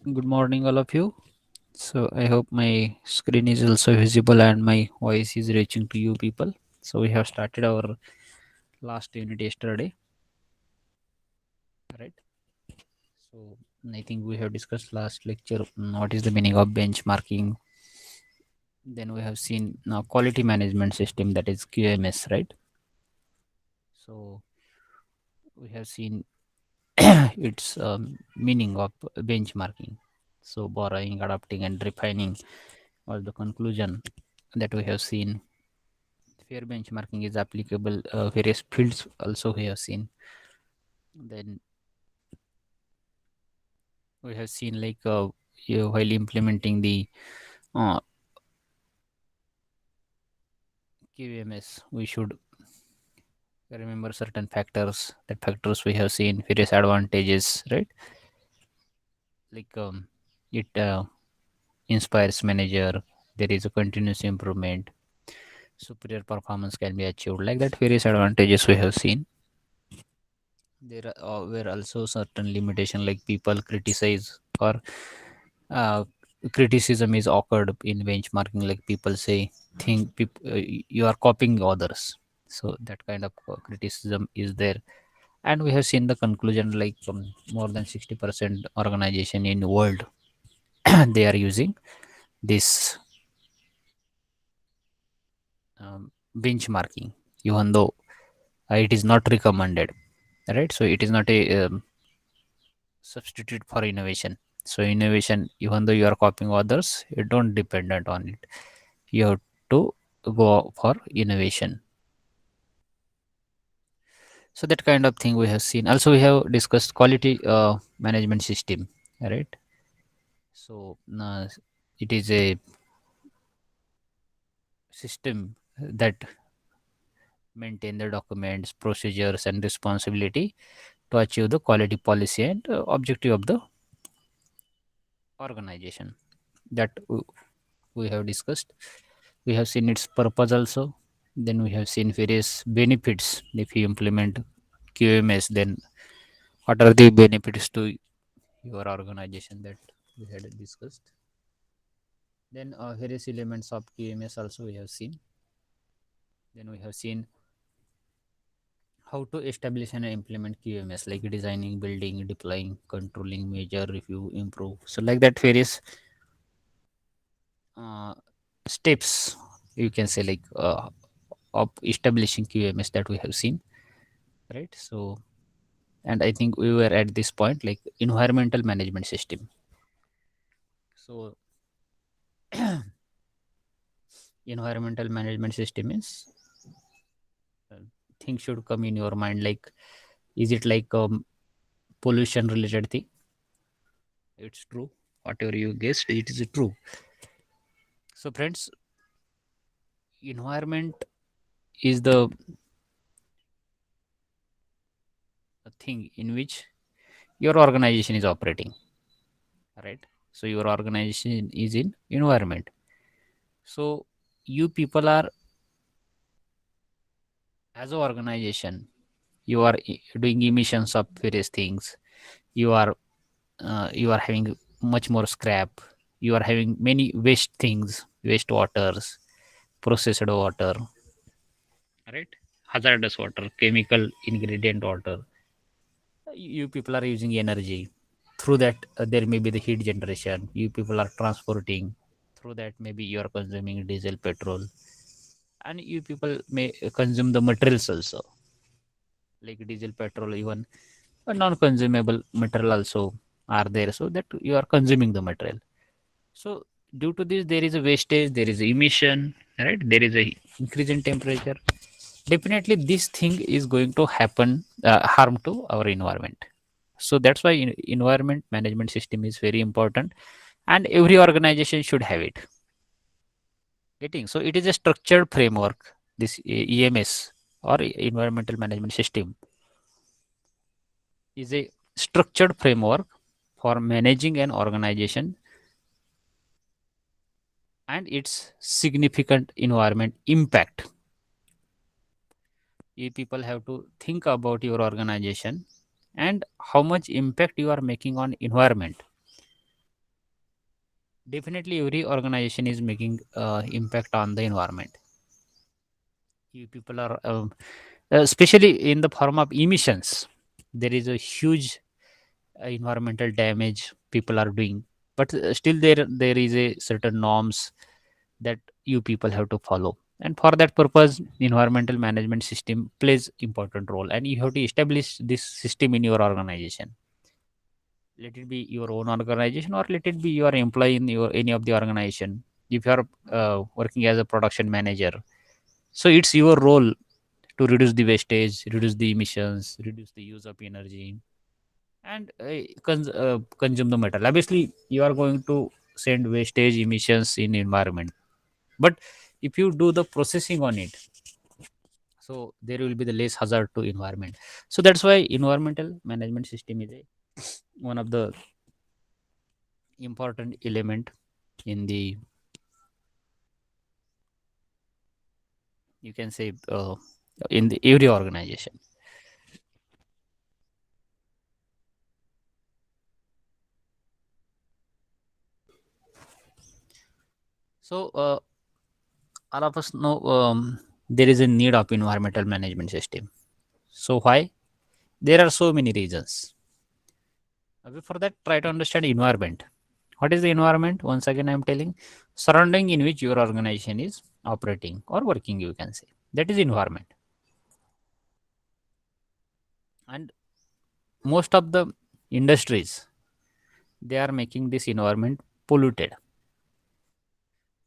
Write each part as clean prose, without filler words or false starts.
Good morning, all of you. So, I hope my screen is also visible and my voice is reaching to you people. So, we have started our last unit yesterday, right? So, I think we have discussed last lecture what is the meaning of benchmarking. Then we have seen now quality management system, that is QMS, right? So, we have seen its meaning of benchmarking. So, borrowing, adapting, and refining was the conclusion that we have seen. Fair benchmarking is applicable various fields also we have seen. Then we have seen like while implementing the uh, QMS, we should remember certain factors. That factors we have seen various advantages, right? Like it inspires manager. There is a continuous improvement. Superior performance can be achieved. Like that, various advantages we have seen. There were also certain limitation, like people criticize or uh, criticism is occurred in benchmarking, like people say think you are copying others, so that kind of criticism is there. And we have seen the conclusion, like more than 60% organization in world they are using this benchmarking, even though it is not recommended, right? So it is not a substitute for innovation. So innovation, even though you are copying others, you don't dependent on it, you have to go for innovation. So that kind of thing we have seen. Also we have discussed quality management system, right? So it is a system that maintain the documents, procedures, and responsibility to achieve the quality policy and objective of the organization. That we have discussed. We have seen its purpose also. Then we have seen various benefits. If you implement QMS, then what are the benefits to your organization, that we had discussed. Then various elements of QMS also we have seen. Then we have seen how to establish and implement QMS, like designing, building, deploying, controlling, measure, review, improve. So like that, various uh, steps you can say, like of establishing QMS that we have seen, right? So, and I think we were at this point, like environmental management system. So environmental management system is uh, things should come in your mind, like is it like pollution related thing? It's true, whatever you guessed, it is true. So friends, environment is the thing in which your organization is operating, right? So your organization is in environment. So you people are, as an organization, you are doing emissions of various things. You are having much more scrap. You are having many waste things, waste waters, processed water, right? Hazardous water, chemical ingredient water. You people are using energy. Through that, there may be the heat generation. You people are transporting. Through that, maybe you are consuming diesel, petrol, and you people may consume the materials also, like diesel, petrol, even a non-consumable material also are there. So that you are consuming the material. So due to this, there is a wastage, there is a emission, right? There is a increase in temperature. Definitely, this thing is going to happen, harm to our environment. So that's why environment management system is very important, and every organization should have it. Getting, so it is a structured framework. This EMS, or environmental management system, is a structured framework for managing an organization and its significant environment impact. You people have to think about your organization and how much impact you are making on environment. Definitely, every organization is making impact on the environment. You people are, especially in the form of emissions, there is a huge environmental damage people are doing. But still, there is a certain norms that you people have to follow. And for that purpose, environmental management system plays important role, and you have to establish this system in your organization. Let it be your own organization, or let it be your employee in your any of the organization. If you are working as a production manager, so it's your role to reduce the wastage, reduce the emissions, reduce the use of energy, and consume the metal. Obviously, you are going to send wastage emissions in environment, but if you do the processing on it, so there will be the less hazard to environment. So that's why environmental management system is one of the important element in the, you can say, in the every organization. So all of us know there is a need of environmental management system. So why? There are so many reasons. Before that, try to understand environment. What is the environment? Once again, I am telling, surrounding in which your organization is operating or working, you can say. That is environment. And most of the industries, they are making this environment polluted,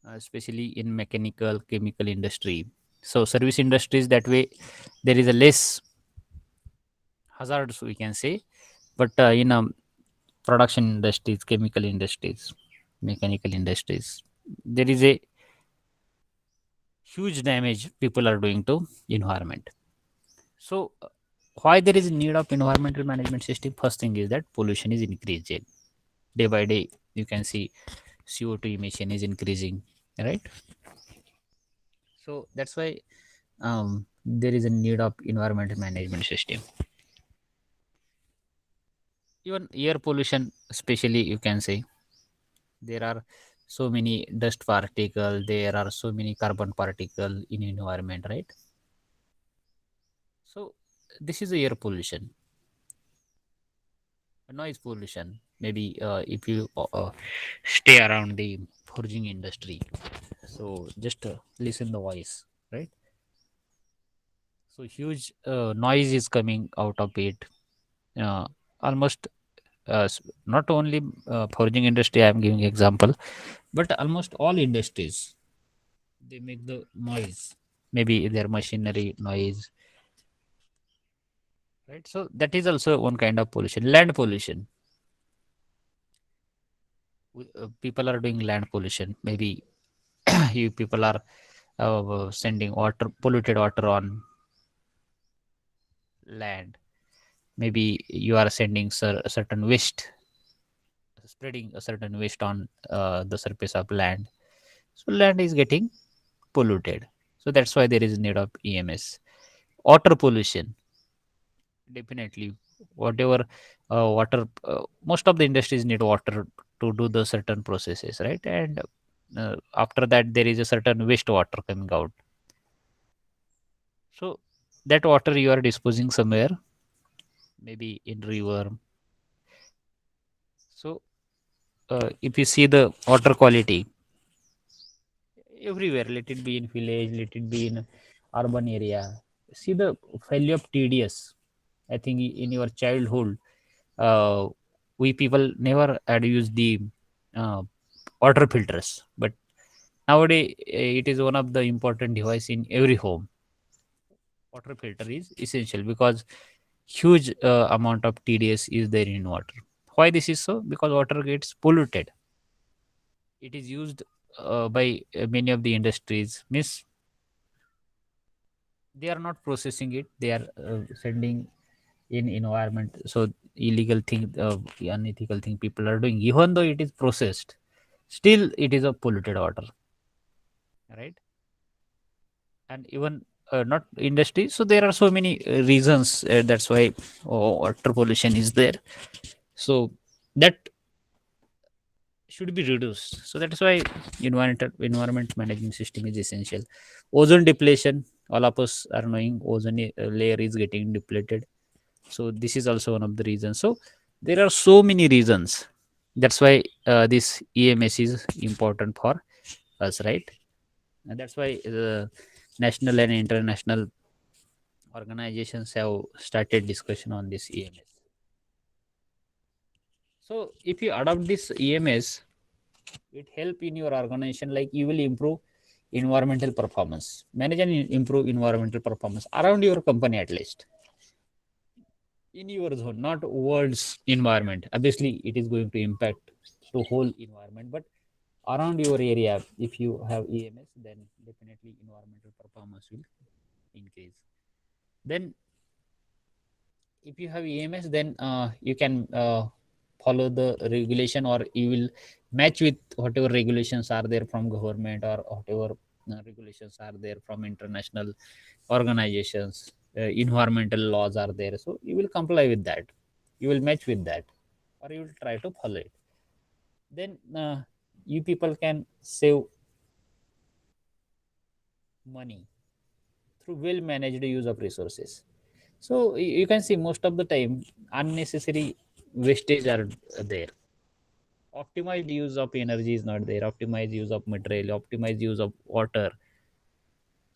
especially in mechanical, chemical industry. So service industries, that way, there is a less hazards, we can say. But in production industries, chemical industries, mechanical industries, there is a huge damage people are doing to environment. So why there is need of environmental management system? First thing is that pollution is increasing day by day. You can see CO2 emission is increasing, right? So that's why there is a need of environmental management system. Even air pollution, especially, you can say, there are so many dust particle, there are so many carbon particle in environment, right? So this is air pollution. Noise pollution, maybe if you stay around the forging industry, so just listen the voice, right? So huge noise is coming out of it. Almost not only forging industry I am giving example, but almost all industries, they make the noise, maybe their machinery noise, right? So that is also one kind of pollution. Land pollution, people are doing land pollution. Maybe you people are sending water, polluted water on land. Maybe you are sending a certain waste, spreading a certain waste on the surface of land. So land is getting polluted. So that's why there is need of EMS. Water pollution, definitely. Whatever water, most of the industries need water to do the certain processes, right? And after that, there is a certain waste water coming out. So that water you are disposing somewhere, maybe in river. So if you see the water quality everywhere, let it be in village, let it be in urban area, see the value of TDS. I think in your childhood, uh, we people never had used the uh, water filters, but nowadays it is one of the important device in every home. Water filter is essential because huge amount of TDS is there in water. Why this is so? Because water gets polluted. It is used by many of the industries. Means they are not processing it. They are sending in environment. So illegal thing, unethical thing people are doing. Even though it is processed, still it is a polluted water, right? And even not industry. So there are so many reasons. That's why water pollution is there. So that should be reduced. So that is why environment management system is essential. Ozone depletion, all of us are knowing ozone layer is getting depleted. So this is also one of the reasons. So there are so many reasons. That's why this EMS is important for us, right? And that's why national and international organizations have started discussion on this EMS. So if you adopt this EMS, it help in your organization, like you will improve environmental performance, manage and improve environmental performance around your company, at least in your zone, not world's environment. Obviously it is going to impact the whole environment, but around your area, if you have EMS, then definitely environmental performance will increase. Then if you have EMS, then you can follow the regulation, or you will match with whatever regulations are there from government, or whatever regulations are there from international organizations. Environmental laws are there, so you will comply with that, you will match with that, or you will try to follow it. Then you people can save money through well managed use of resources. So you can see most of the time unnecessary wastage are there. Optimized use of energy is not there. Optimized use of material, optimized use of water.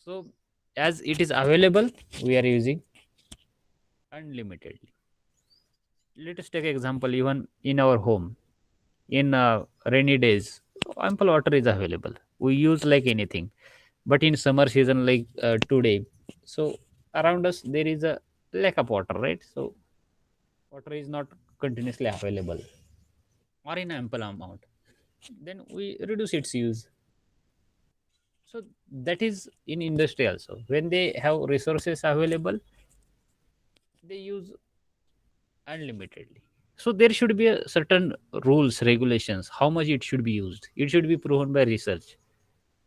So as it is available, we are using unlimitedly. Let us take example, even in our home. In rainy days, ample water is available. We use like anything. But in summer season, like today, so around us there is a lack of water, right? So water is not continuously available or in ample amount. Then we reduce its use. So that is in industry also. When they have resources available, they use unlimitedly. So there should be a certain rules, regulations, how much it should be used. It should be proven by research.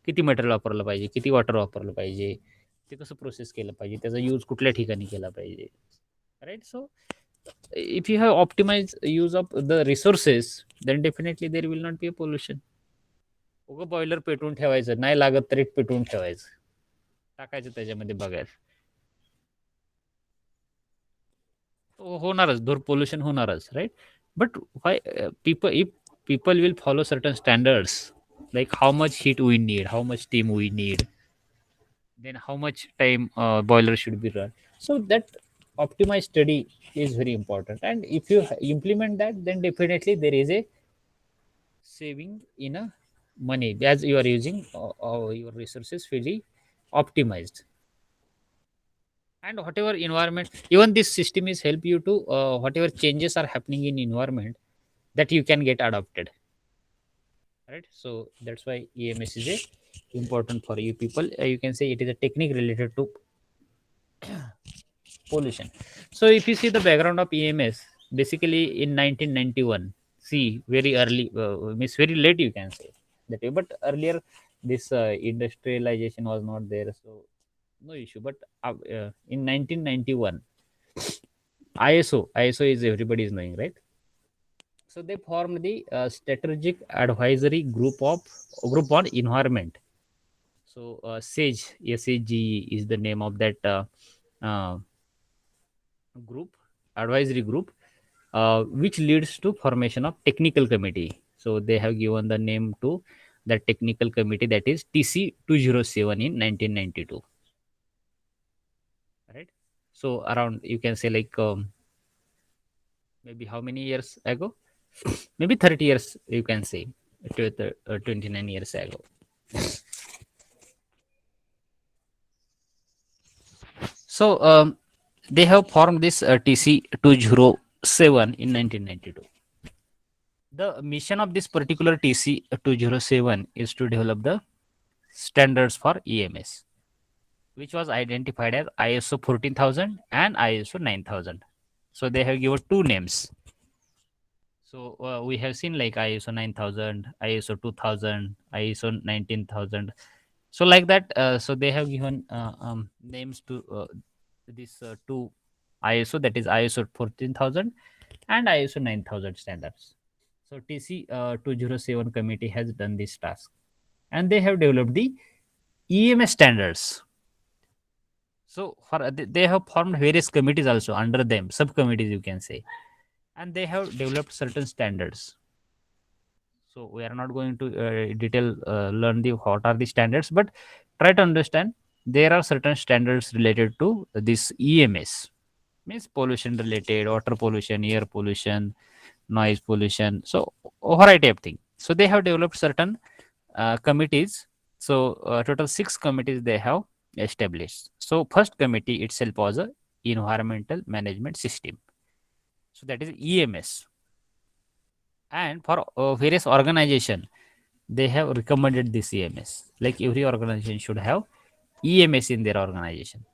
किती material वापरलं पाहिजे, किती water वापरलं पाहिजे, ते कसं process केलं पाहिजे, त्याचा यूज कुठल्या ठिकाणी केला पाहिजे, right? So if you have optimized use of the resources, then definitely there will not be a pollution. उगं बॉयलर पेटवून ठेवायचं, नाही लागत तरी पेटवून ठेवायचं, टाकायचं त्याच्यामध्ये बघायला, होणारच धूर, पोल्युशन होणारच, right? But why people, if people will follow certain standards, like how much heat we need, how much steam we need, then how much time boiler should be run, so that optimized study is very important. And if you implement that, then definitely there is a saving in a money, as you are using your resources fully optimized. And whatever environment, even this system is help you to whatever changes are happening in environment, that you can get adopted, right? So that's why EMS is a important for you people. You can say it is a technique related to pollution. So if you see the background of EMS, basically in 1991, see very early, means very late you can say that way. But earlier this industrialization was not there, so no issue. But in 1991, ISO is everybody is knowing, right? So they formed the strategic advisory group on environment. So SAGE, SAGE is the name of that uh, group, advisory group, which leads to formation of technical committee. So they have given the name to the technical committee, that is TC 207 in 1992, right? So around, you can say like maybe how many years ago? Maybe 30 years you can say, 29 years ago. So they have formed this TC 207 in 1992. The mission of this particular TC 207 is to develop the standards for EMS, which was identified as ISO 14000 and ISO 9000. So they have given two names. So we have seen like ISO 9000, ISO 2000, ISO 19000. So like that, so they have given names to these two ISO, that is ISO 14000 and ISO 9000 standards. So TC 207 committee has done this task, and they have developed the EMS standards. So for they have formed various committees also under them, subcommittees you can say, and they have developed certain standards. So we are not going to detail learn the what are the standards, but try to understand there are certain standards related to this EMS, means pollution related, water pollution, air pollution, noise pollution, so a variety of things. So they have developed certain committees. So total 6 committees they have established. So first committee itself was a environmental management system, so that is EMS. And for various organization they have recommended this EMS, like every organization should have EMS in their organization.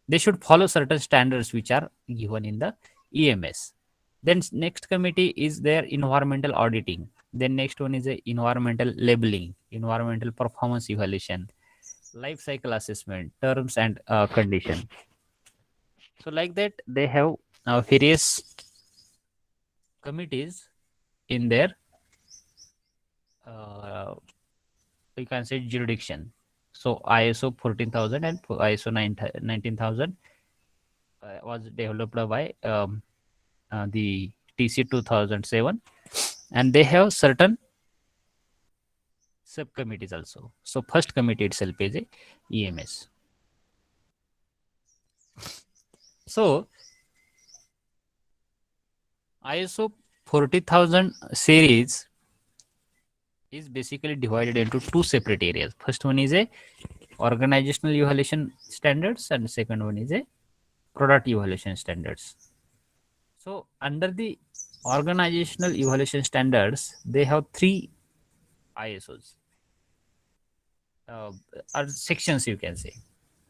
They should follow certain standards which are given in the EMS. Then next committee is their environmental auditing. Then next one is a environmental labeling, environmental performance evaluation, life cycle assessment, terms and condition. So like that they have various committees in their uh, you can say jurisdiction. So ISO 14,000 and ISO 19,000 was developed by the TC 2007, and they have certain subcommittees also. So first committee itself is a EMS. So ISO 40,000 series is basically divided into two separate areas. First one is a organizational evaluation standards, and second one is a product evaluation standards. So under the organizational evaluation standards, they have three ISOs or sections you can say.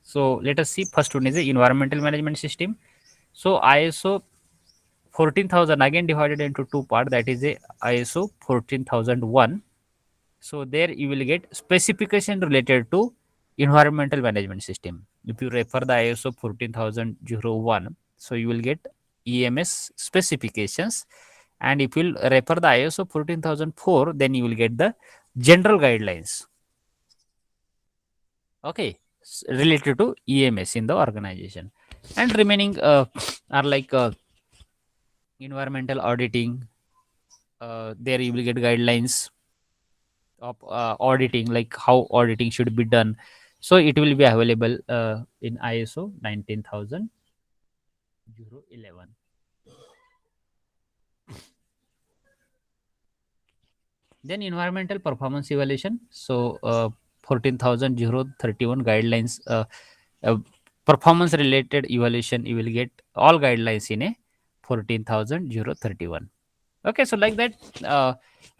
So let us see. First one is the environmental management system. So ISO 14,000 again divided into two parts. That is a ISO 14,001. So there you will get specification related to environmental management system. If you refer the ISO 14,001, so you will get EMS specifications, and if you refer the ISO 14,004, then you will get the general guidelines. Okay, related to EMS in the organization, and remaining are like environmental auditing. There you will get guidelines of auditing, like how auditing should be done. So it will be available in ISO 19,011. Then environmental performance evaluation. So 14,031 guidelines, performance related evaluation. You will get all guidelines in a 14,031. Okay, so like that,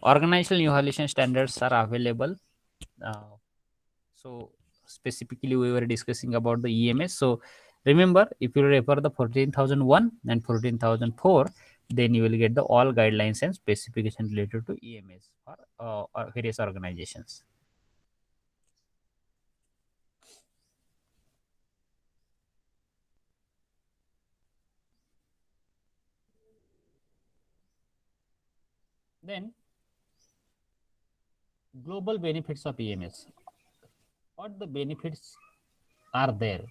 organizational evaluation standards are available. So specifically, we were discussing about the EMS. So remember, if you refer the 14,001 and 14,004, then you will get the all guidelines and specification related to EMS for various organizations. Then global benefits of EMS. What the benefits are there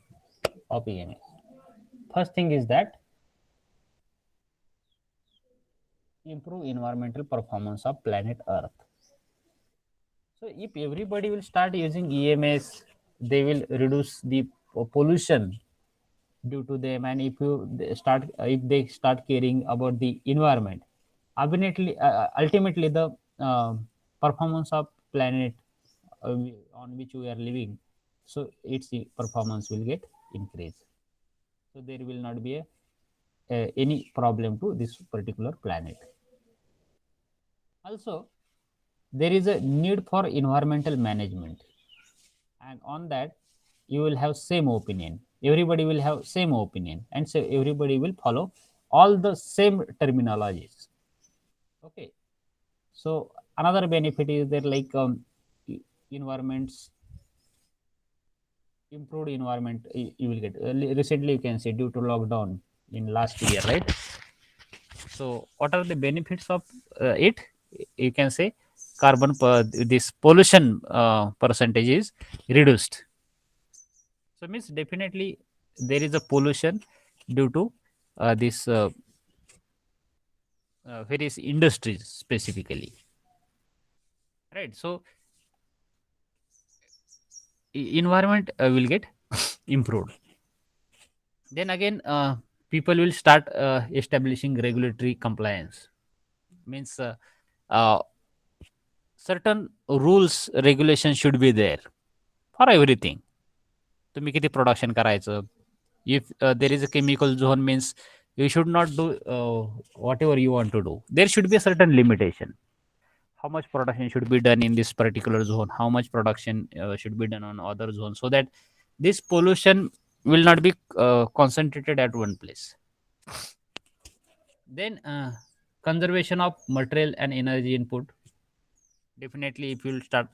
of EMS? First thing is that improve environmental performance of planet Earth. So if everybody will start using EMS, they will reduce the pollution due to them, and if they start caring about the environment, ultimately the performance of planet on which we are living, so its performance will get increased. So there will not be any problem to this particular planet. Also, there is a need for environmental management, and on that you will have same opinion. Everybody will have same opinion, and so everybody will follow all the same terminologies. Okay, so another benefit is that, like environments, improved environment you will get. Recently you can say, due to lockdown in last year, right? So what are the benefits of it? you can say this pollution percentage is reduced. So means definitely there is a pollution due to this various industries specifically, right? So environment will get improved. Then again, people will start establishing regulatory compliance. Means uh, certain rules regulation should be there for everything. तुम्ही किती production करायचं. If there is a chemical zone, means you should not do whatever you want to do. There should be a certain limitation. How much production should be done in this particular zone? How much production should be done on other zones, so that this pollution will not be concentrated at one place. Then conservation of material and energy input. Definitely, if you start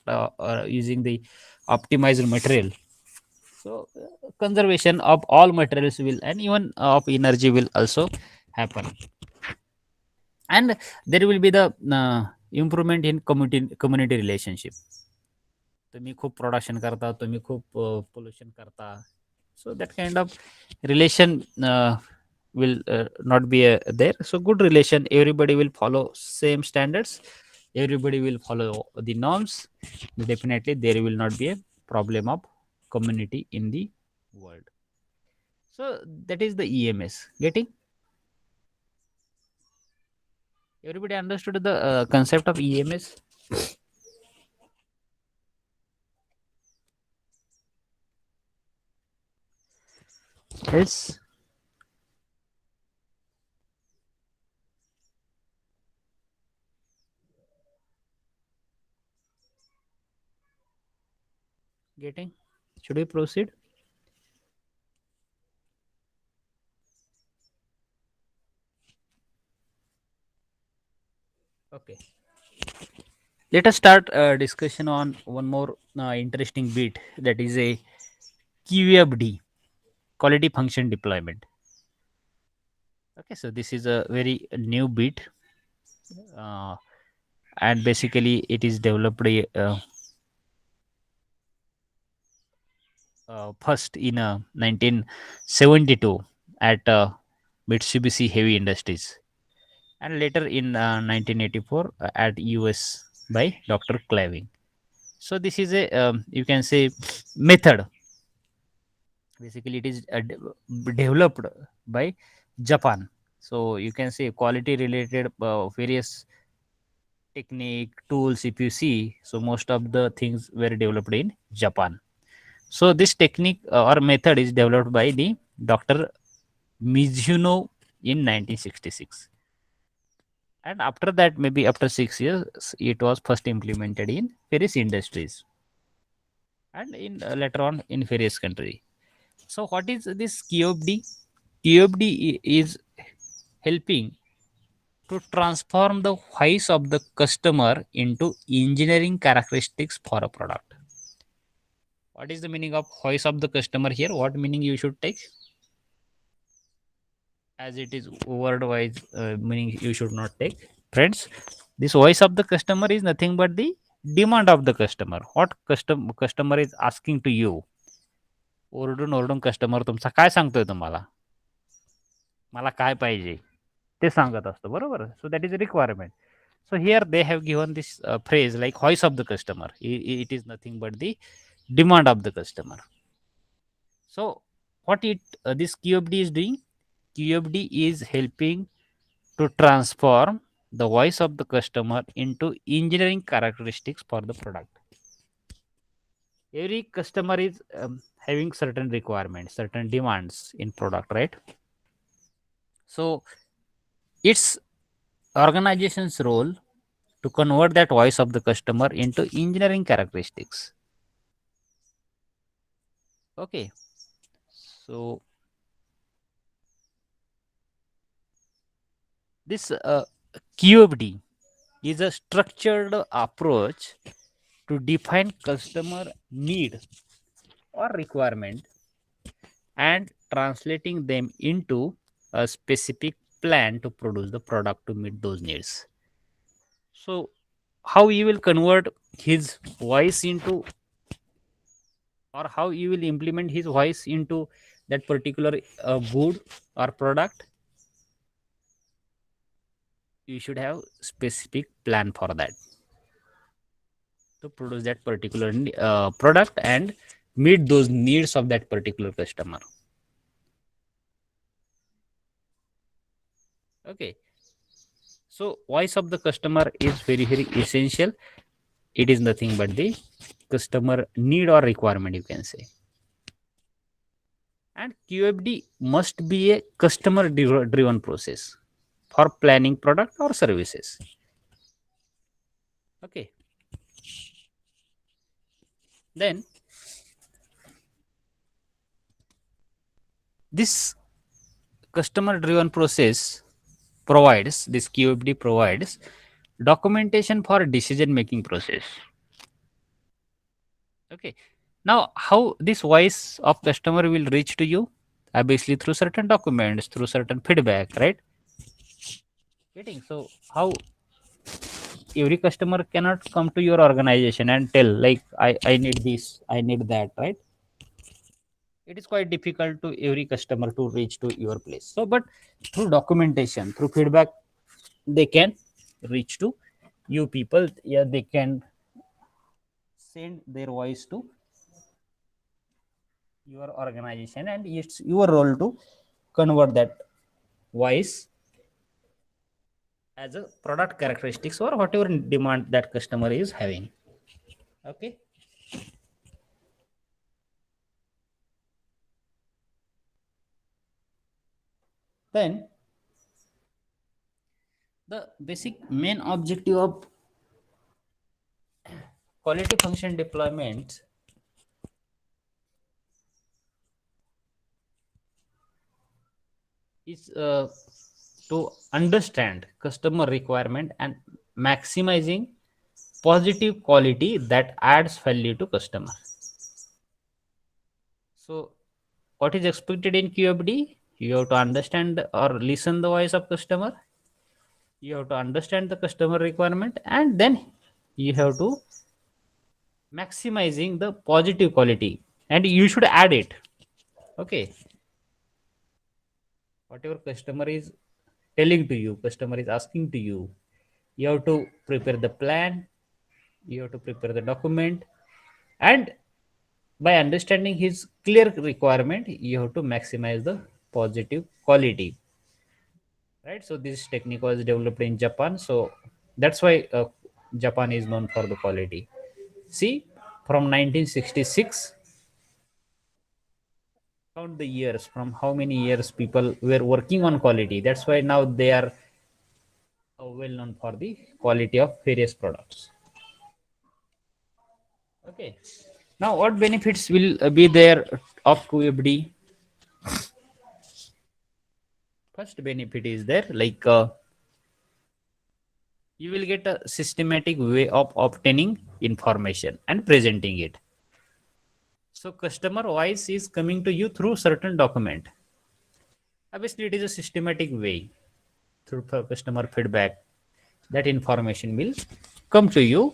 using the optimized material, so conservation of all materials will, and even of energy will also happen. And there will be the improvement in community relationship. तुम्ही खूप production करता, तुम्ही खूप pollution करता. So that kind of relation will not be there. So good relation, everybody will follow same standards, everybody will follow the norms. Definitely there will not be a problem of community in the world. So that is the EMS. Getting? Everybody understood the concept of EMS? Yes. Getting? Should we proceed? Okay. Let us start discussion on one more interesting bit, that is a QFD, quality function deployment. Okay, so this is a very new bit, uh, and basically it is developed first in 1972 at Mitsubishi Heavy Industries, and later in 1984 at US by Dr. Claving. So this is a you can say method. Basically, it is developed by Japan. So you can say quality related various technique tools. If you see, so most of the things were developed in Japan. So this technique or method is developed by the Dr. Mizuno in 1966. And after that, maybe after 6 years, it was first implemented in various industries and in later on in various countries. So what is this QFD? QFD is helping to transform the voice of the customer into engineering characteristics for a product. What is the meaning of voice of the customer here? What meaning you should take? As it is word wise meaning you should not take. Friends, this voice of the customer is nothing but the demand of the customer. What customer is asking to you. ओरडून ओरडून customer तुमचा काय सांगतोय तुम्हाला, मला काय पाहिजे ते सांगत असतो, बरोबर. So that is a requirement. So here they have given this phrase like voice of the customer. It is nothing but the demand of the customer. So what this QFD is doing? QFD is helping to transform the voice of the customer into engineering characteristics for the product. Every customer is having certain requirements, certain demands in product, right? So it's organization's role to convert that voice of the customer into engineering characteristics. Okay, so this QFD is a structured approach to define customer need or requirement and translating them into a specific plan to produce the product to meet those needs. So how you will convert his voice into, or how you will implement his voice into that particular good or product, you should have specific plan for that to produce that particular product and meet those needs of that particular customer. Okay, so voice of the customer is very very essential. It is nothing but the customer need or requirement, you can say. And QFD must be a customer driven process for planning product or services. Okay, then this customer driven process provides, this QFD provides documentation for decision making process. Okay, now how this voice of customer will reach to you? Obviously through certain documents, through certain feedback, right? Getting, so how every customer cannot come to your organization and tell like I need this, I need that, right? It is quite difficult to every customer to reach to your place. So but through documentation, through feedback, they can reach to you people. Yeah, they can send their voice to your organization, and it's your role to convert that voice as a product characteristics or whatever demand that customer is having. Okay, then the basic main objective of quality function deployment is to understand customer requirement and maximizing positive quality that adds value to customer. So what is expected in QFD? You have to understand or listen the voice of customer. You have to understand the customer requirement, and then you have to maximizing the positive quality, and you should add it. Okay, whatever customer is telling to you, customer is asking to you, you have to prepare the plan, you have to prepare the document, and by understanding his clear requirement, you have to maximize the positive quality, right? So this technique was developed in Japan, so that's why Japan is known for the quality. See, from 1966, count the years, from how many years people were working on quality. That's why now they are well known for the quality of various products. Okay, now what benefits will be there of QFD? First benefit is there, like you will get a systematic way of obtaining information and presenting it. So customer voice is coming to you through certain document. Obviously it is a systematic way through customer feedback, that information will come to you.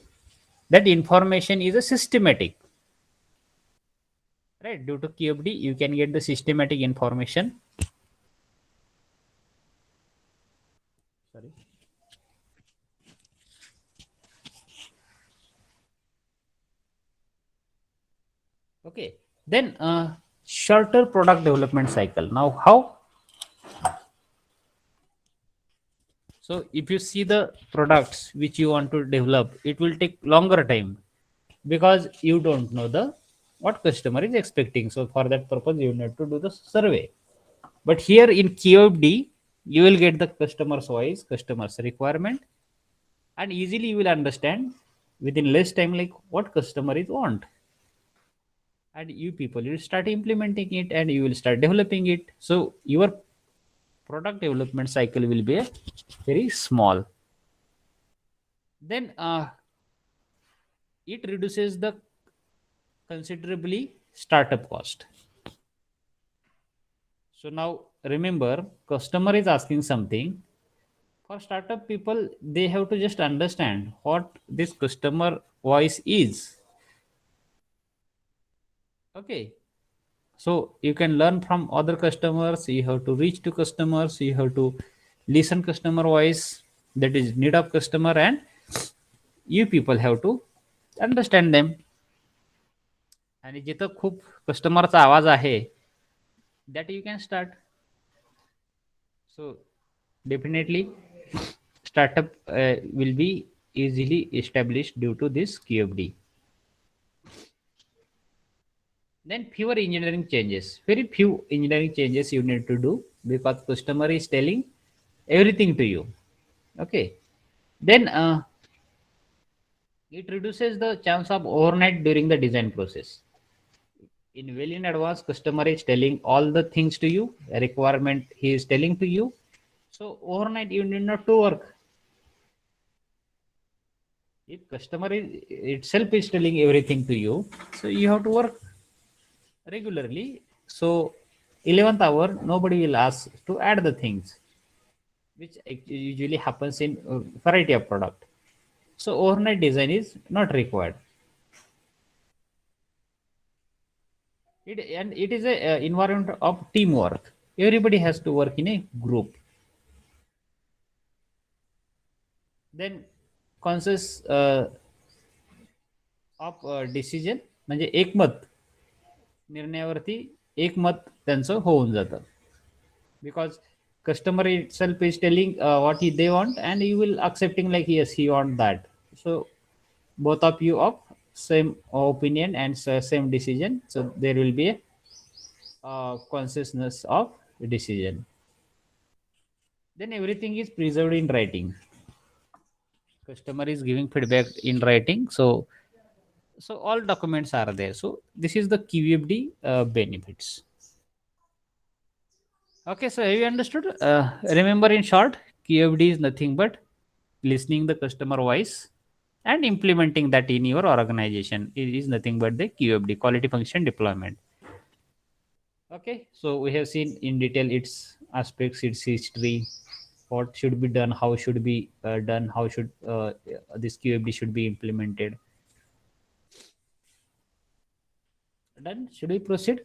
That information is a systematic, right? Due to QFD you can get the systematic information. Sorry. Okay, then shorter product development cycle. Now how? So if you see the products which you want to develop, it will take longer time because you don't know the what customer is expecting. So for that purpose you need to do the survey. But here in QFD you will get the customer's voice, customer's requirement, and easily you will understand within less time like what customer is want, and you people will start implementing it and you will start developing it. So your product development cycle will be a very small. Then it reduces the considerably startup cost. So now remember, customer is asking something, For startup people, they have to just understand what this customer voice is. Okay, so you can learn from other customers. You have to reach to customers. You have to listen customer voice, that is need of customer, and you people have to understand them. आणि जिथं खूप कस्टमरचा आवाज आहे that you can start. So definitely startup will be easily established due to this QFD. Then fewer engineering changes. Very few engineering changes you need to do because customer is telling everything to you. Okay. Then it reduces the chance of overnight during the design process. In well in advance, customer is telling all the things to you, a requirement he is telling to you. So overnight you need not to work. If customer is itself is telling everything to you, so you have to work regularly. So 11th hour, nobody will ask to add the things, which usually happens in a variety of product. So overnight design is not required. And it is a environment of teamwork. Everybody has to work in a group. Then conscious of decision म्हणजे एकमत निर्णयावरती एकमत त्यांचं होऊन जातं. Because customer itself is telling what they want and you will accepting like yes he want that. So both of you of same opinion and same decision, so there will be a consciousness of decision. Then everything is preserved in writing. Customer is giving feedback in writing, so all documents are there. So this is the QFD benefits. Okay, so have you understood? Remember in short, QFD is nothing but listening the customer voice and implementing that in your organization. It is nothing but the QFD, quality function deployment. Okay, so we have seen in detail its aspects, its history, what should be done, how should be done, how should this QFD should be implemented. Done. Should we proceed?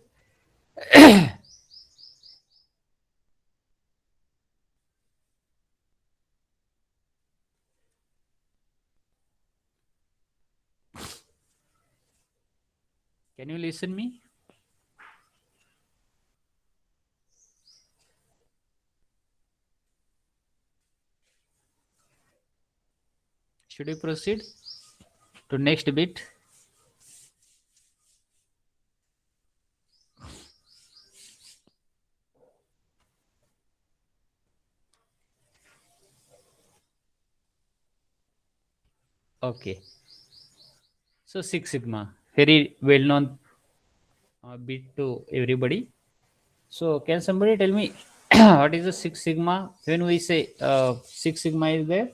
Can you listen me? Should we proceed to next bit? Okay. So Six Sigma, very well known bit to everybody. So can somebody tell me what is the Six Sigma? When we say Six Sigma is there,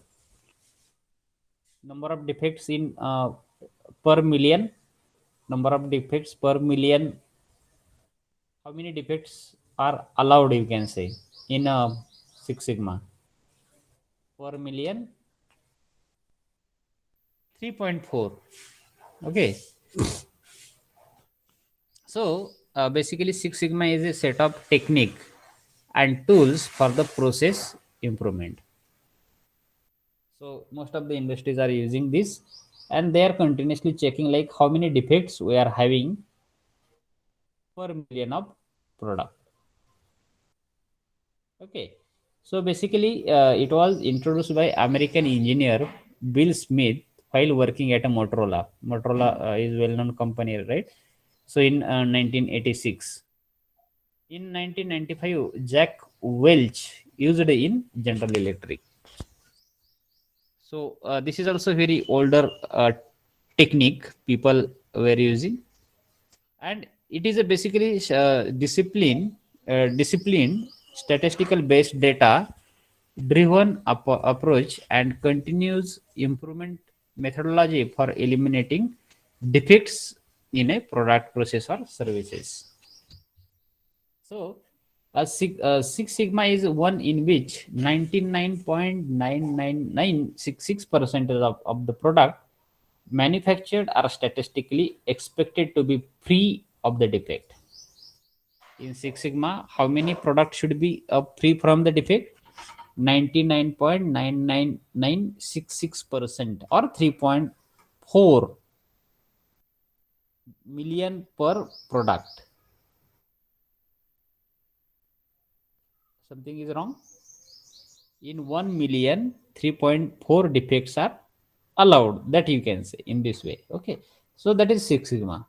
number of defects in per million, number of defects per million. How many defects are allowed? You can say in Six Sigma per million. 3.4. Okay. So basically Six Sigma is a set of technique and tools for the process improvement. So most of the industries are using this and they are continuously checking like how many defects we are having per million of product. Okay. So basically it was introduced by American engineer Bill Smith while working at a Motorola. Motorola is well-known company, right? So in 1986. In 1995, Jack Welch used in General Electric. So this is also very older technique people were using, and it is a basically discipline statistical based data driven approach and continuous improvement methodology for eliminating defects in a product, process, or services. So Six sigma is one in which 99.99966% of the product manufactured are statistically expected to be free of the defect. In Six Sigma, how many products should be free from the defect? 99.99966% or 3.4 million per product. Something is wrong. In 1 million, 3.4 defects are allowed. That you can say in this way. Okay. So that is Six Sigma.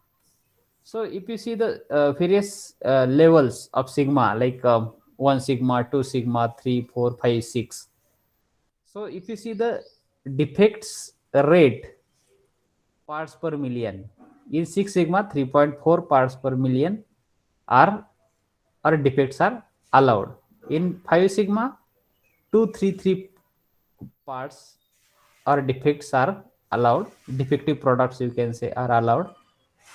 So if you see the various levels of sigma, like 1 sigma, 2 sigma, 3, 4, 5, 6. So if you see the defects rate parts per million, in 6 sigma 3.4 parts per million are or defects are allowed. In 5 sigma 233 parts or defects are allowed. Defective products you can say are allowed.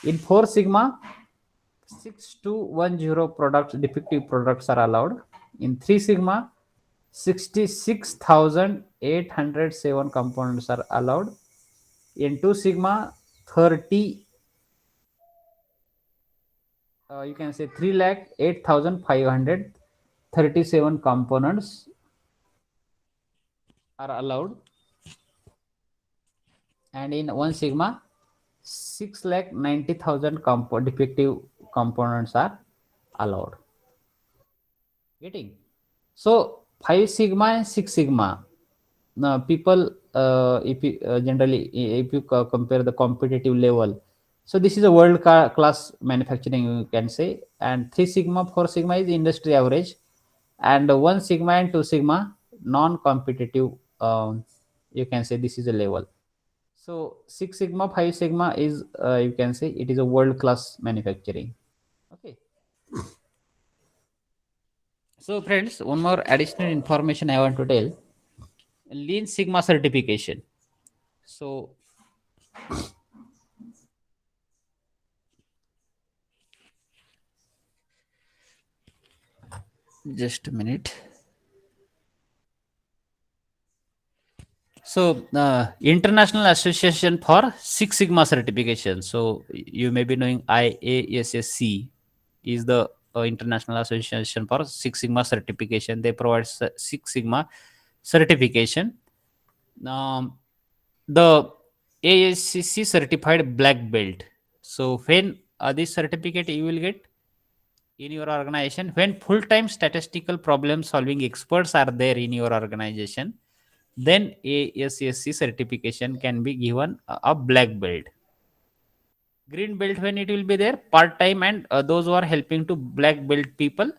In 4 sigma 6210 products, defective products are allowed. In 3 sigma 66,807 components are allowed. In 2 sigma 30 you can say 3 lakh 8,537 components are allowed. And in 1 sigma 6 lakh 90,000 defective components are allowed. Getting? So 5 sigma and 6 sigma. Now people, if you generally, if you compare the competitive level, so this is a world class manufacturing you can say, and 3 sigma 4 sigma is industry average, and 1 sigma and 2 sigma non-competitive. You can say this is a level. So 6 sigma 5 sigma is you can say it is a world class manufacturing. Okay. So friends, one more additional information I want to tell. Lean Sigma certification. So just a minute. So International Association for Six Sigma certification. So you may be knowing IASSC is the International Association for Six Sigma certification. They provide Six Sigma certification. Um, the ASCC certified black belt. So when this certificate you will get in your organization, when full-time statistical problem solving experts are there in your organization, then ASSC certification can be given a black belt. Green belt when it will be there part-time, and those who are helping to black belt people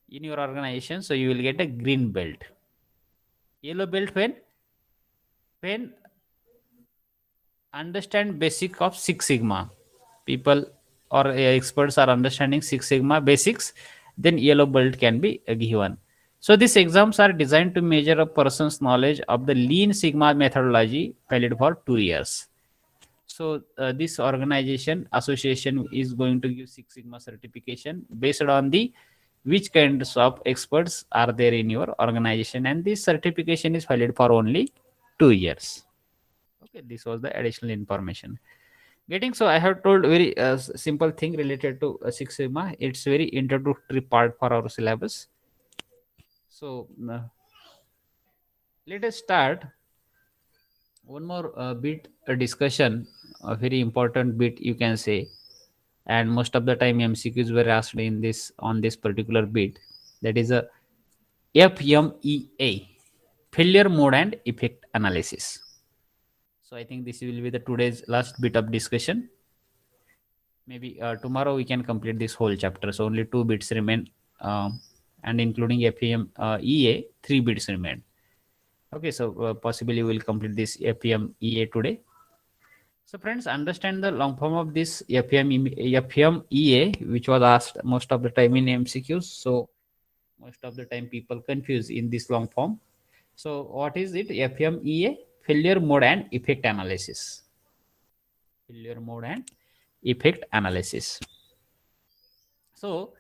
in your organization, so you will get a green belt. Yellow belt when understand basic of Six Sigma, people or experts are understanding Six Sigma basics, then yellow belt can be given. So these exams are designed to measure a person's knowledge of the Lean Sigma methodology, valid for 2 years. So this organization association is going to give Six Sigma certification based on the which kinds of experts are there in your organization, and this certification is valid for only 2 years. Okay, this was the additional information. Getting, so I have told very simple thing related to Six Sigma. It's very introductory part for our syllabus. So let us start one more bit discussion, a very important bit you can say, and most of the time MCQs were asked in this on this particular bit. That is a FMEA, failure mode and effect analysis. So I think this will be the today's last bit of discussion. Maybe tomorrow we can complete this whole chapter. So only 2 bits remain, and including FEM EA, 3 bits remain. Okay, so possibly we'll complete this FEM EA today. So friends, understand the long form of this FEM EA, which was asked most of the time in MCQs. So most of the time people confuse in this long form. So what is it? FMEA, failure mode and effect analysis. Failure mode and effect analysis. So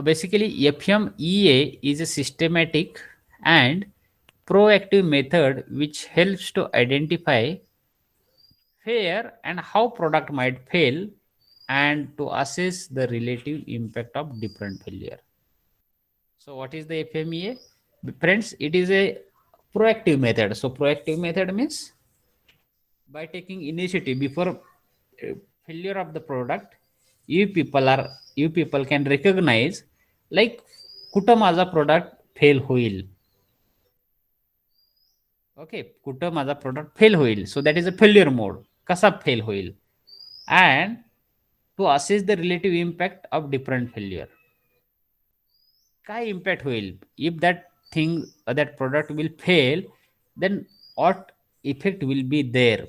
Basically, FMEA is a systematic and proactive method which helps to identify where and how product might fail and to assess the relative impact of different failure. So what is the FMEA? Friends, it is a proactive method. So proactive method means by taking initiative before failure of the product, you people can recognize like कुठं माझा product fail होईल. Okay, कुठं माझा product fail होईल. So that is a failure mode. कसा fail होईल. And to assess the relative impact of different failure. काय impact होईल? If that thing, that product will fail, then what effect will be there?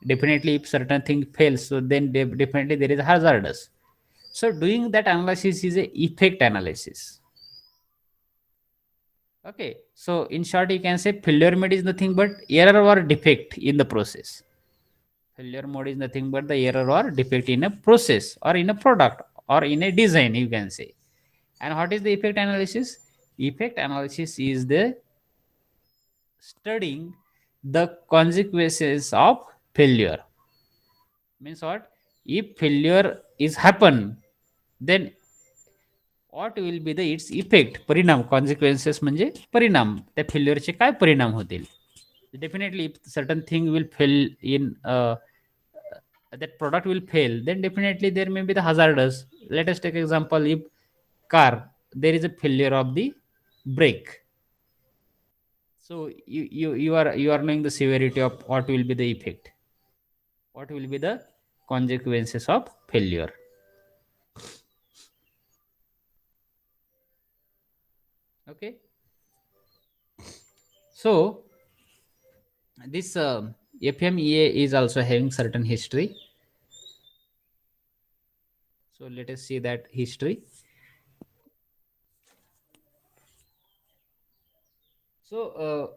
Definitely, if certain thing fails, so then definitely there is hazardous. So doing that analysis is a effect analysis. Okay, so in short, you can say failure mode is nothing but error or defect in the process. Failure mode is nothing but the error or defect in a process or in a product or in a design, you can say. And what is the effect analysis? Effect analysis is the studying the consequences of failure. Means what? If failure is happen, then what will be the its effect? परिणाम, consequences म्हणजे परिणाम. त्या failure काय परिणाम होतील? Definitely, if certain thing will fail in that product will fail, then definitely there may be the hazardous. Let us take example, if car there is a failure of the brake. So you are knowing the severity of what will be the effect, what will be the consequences of failure. Okay, so this FMEA is also having certain history. So let us see that history. So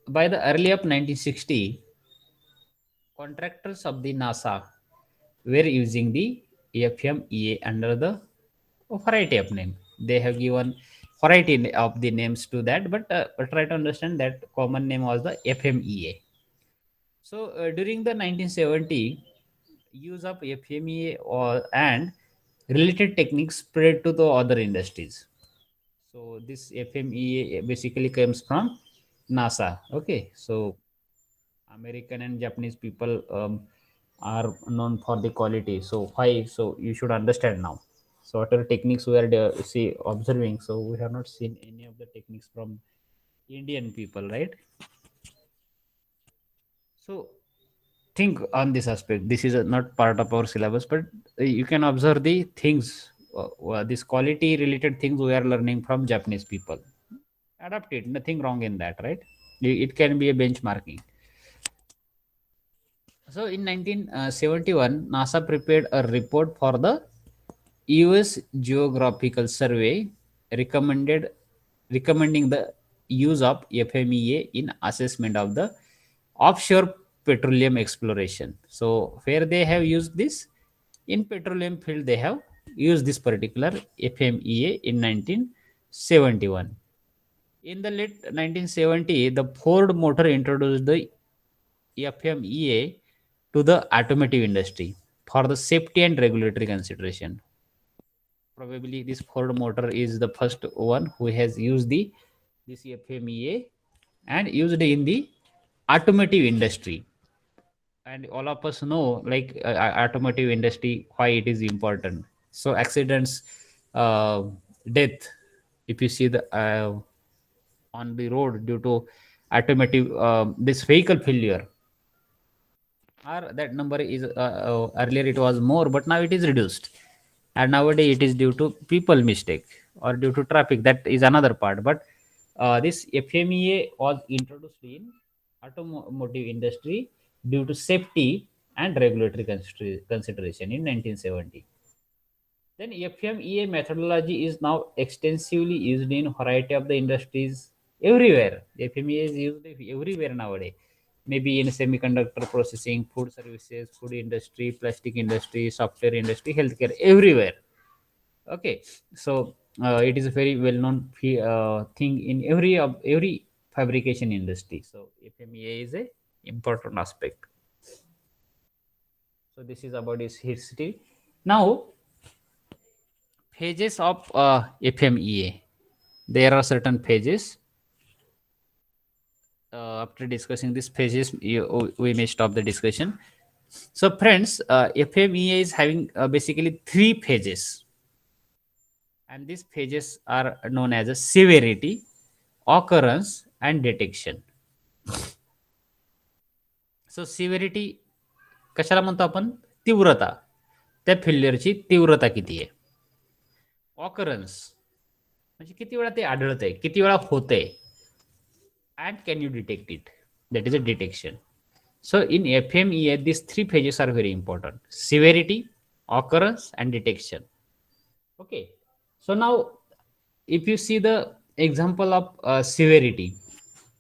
by the early of 1960, contractors of the NASA were using the FMEA under the variety of name. They have given variety of the names to that, but try to understand that common name was the FMEA. So during the 1970, use of FMEA and related techniques spread to the other industries. So this FMEA basically comes from NASA. Okay, so American and Japanese people are known for the quality. So why? So you should understand now. So whatever techniques we are see observing, so we have not seen any of the techniques from Indian people, right? So think on this aspect. This is not part of our syllabus, but you can observe the things. This quality related things we are learning from Japanese people. Adapt it. Nothing wrong in that, right? It can be a benchmarking. So in 1971, NASA prepared a report for the US Geographical Survey recommending the use of FMEA in assessment of the offshore petroleum exploration. So where they have used this in petroleum field, they have used this particular FMEA in 1971. In the late 1970, the Ford Motor introduced the FMEA to the automotive industry for the safety and regulatory consideration. Probably this Ford Motor is the first one who has used the this FMEA and used in the automotive industry. And all of us know like automotive industry why it is important. So accidents, uh, death, if you see the on the road due to automotive this vehicle failure, or that number is earlier it was more but now it is reduced, and nowadays it is due to people mistake or due to traffic. That is another part, but this FMEA was introduced in automotive industry due to safety and regulatory consideration in 1970. Then FMEA methodology is now extensively used in variety of the industries everywhere. FMEA is used everywhere nowadays. Maybe in semiconductor processing, food services, food industry, plastic industry, software industry, healthcare, everywhere. Okay, so It is a very well known thing in every fabrication industry. So FMEA is a important aspect. So this is about its history. Now, phases of FMEA. There are certain phases. After discussing these phases, we may stop the discussion. So, friends, FMEA is having basically three phases, and these phases are known as a severity, occurrence, and detection. So severity कशाला म्हणतो आपण? तीव्रता. त्या फेल्युअरची तीव्रता किती आहे? Occurrence म्हणजे किती वेळा ते आढळतंय, किती वेळा होतंय, and can you detect it, that is a detection. So in FMEA, these three phases are very important: severity, occurrence, and detection. Okay. So now, if you see the example of severity,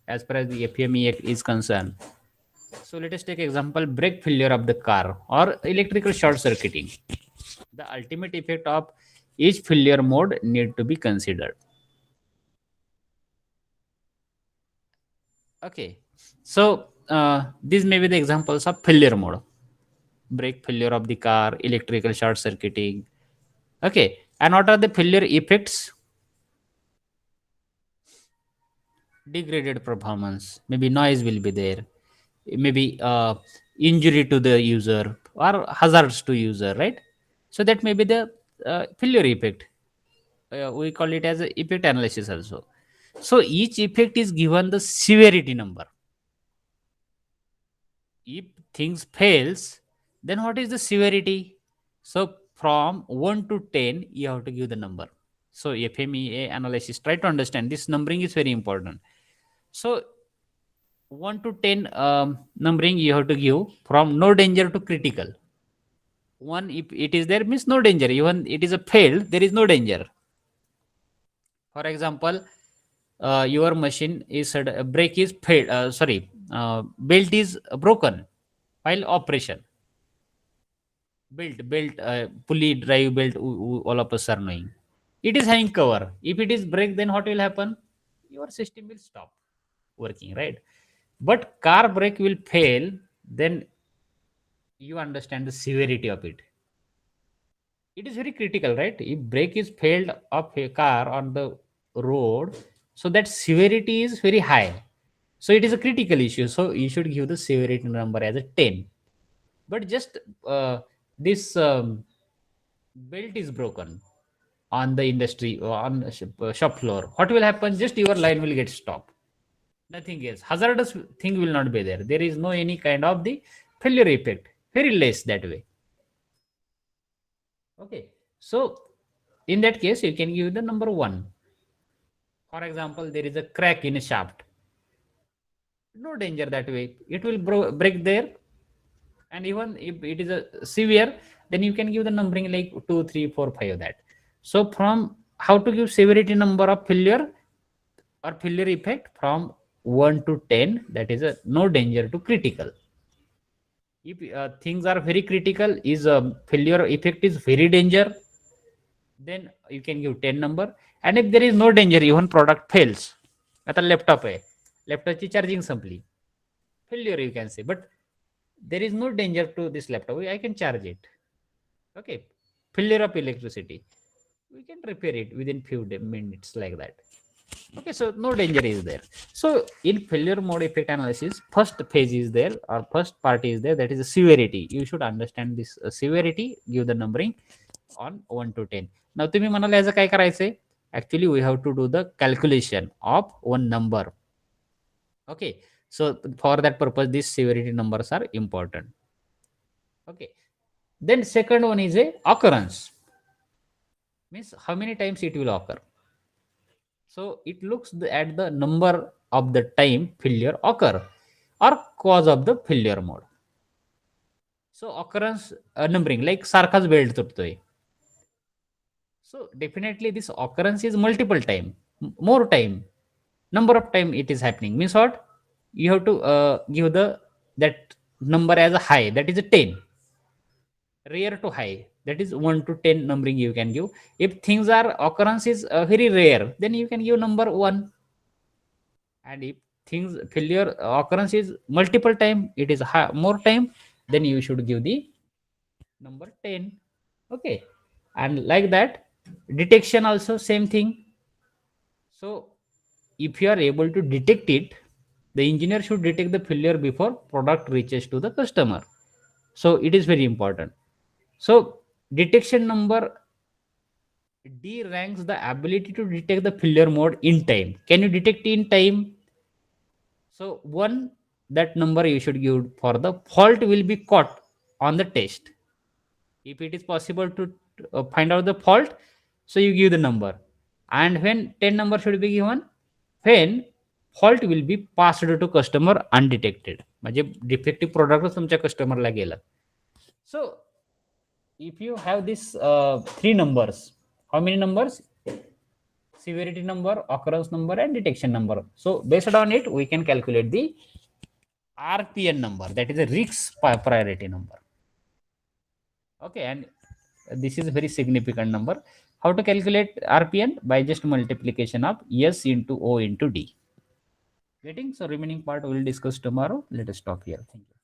as far as the FMEA is concerned, so let us take example: brake failure of the car or electrical short circuiting. The ultimate effect of each failure mode need to be considered. Okay, so these may be the examples of failure mode: brake failure of the car, electrical short circuiting. Okay, and what are the failure effects? Degraded performance, maybe noise will be there, maybe injury to the user or hazards to user, right? So that may be the failure effect. We call it as a effect analysis also. So each effect is given the severity number. If things fails, then what is the severity? So from 1 to 10, you have to give the number. So FMEA analysis, try to understand this numbering is very important. So 1 to 10 numbering you have to give from no danger to critical. 1, if it is there, means no danger. Even it is a failed, there is no danger. For example, your machine is brake is failed, belt is broken while operation. Belt pulley drive belt, all of us are knowing. It is having cover. If it is break, then what will happen? Your system will stop working, right? But car brake will fail, then you understand the severity of it. It is very critical, right? If brake is failed of a car on the road, so that severity is very high. So it is a critical issue. So you should give the severity number as a 10. But just this belt is broken on the industry on shop floor. What will happen? Just your line will get stopped. Nothing else. Hazardous thing will not be there. There is no any kind of the failure effect. Very less that way. Okay. So in that case, you can give the number 1. For example, there is a crack in a shaft. No danger that way. It will break there. And even if it is a severe, then you can give the numbering like 2, 3, 4, 5 that. So from how to give severity number of failure or failure effect from 1 to 10, that is a no danger to critical. If things are very critical, is failure effect is very danger, then you can give 10 number. And if there is no danger, even product fails. आता laptop आहे, लॅपटॉपची charging संपली, failure you can say, but there is no danger to this laptop. I can charge it. Okay, failure of electricity, we can repair it within few minutes like that. Okay, so no danger is there. So in failure mode effect analysis, first phase is there or first part is there, that is the severity. You should understand this severity, give the numbering on 1 to 10. Now तुम्ही म्हणाले याचं काय करायचंय? Actually we have to do the calculation of one number. Okay, so for that purpose these severity numbers are important. Okay, then second one is a occurrence, means how many times it will occur. So it looks at the number of the time failure occur or cause of the failure mode. So occurrence numbering like सारखाच belt तुटतोय. So definitely this occurrence is multiple time, more time, number of time it is happening. Means what? You have to give the that number as a high, that is a 10. rare to high, that is 1 to 10 numbering you can give. If things are occurrence is very rare, then you can give number 1. And if things failure occurrence is multiple time, it is more time, then you should give the number 10. Okay, and like that, detection also same thing. So if you are able to detect it, the engineer should detect the failure before product reaches to the customer. So it is very important. So detection number D ranks the ability to detect the failure mode in time. Can you detect in time? So one, that number you should give for the fault will be caught on the test. If it is possible to find out the fault, so you give the number. And when 10 number should be given, when fault will be passed to customer undetected. म्हणजे defective product तुमच्या customer ला गेलं. So if you have this 3 numbers, how many numbers? Severity number, occurrence number, and detection number. So based on it, we can calculate the RPN number, that is a risk priority number. Okay, and this is a very significant number. How to calculate RPN? By just multiplication of S into O into D. Getting? So remaining part we will discuss tomorrow. Let us stop here. Thank you.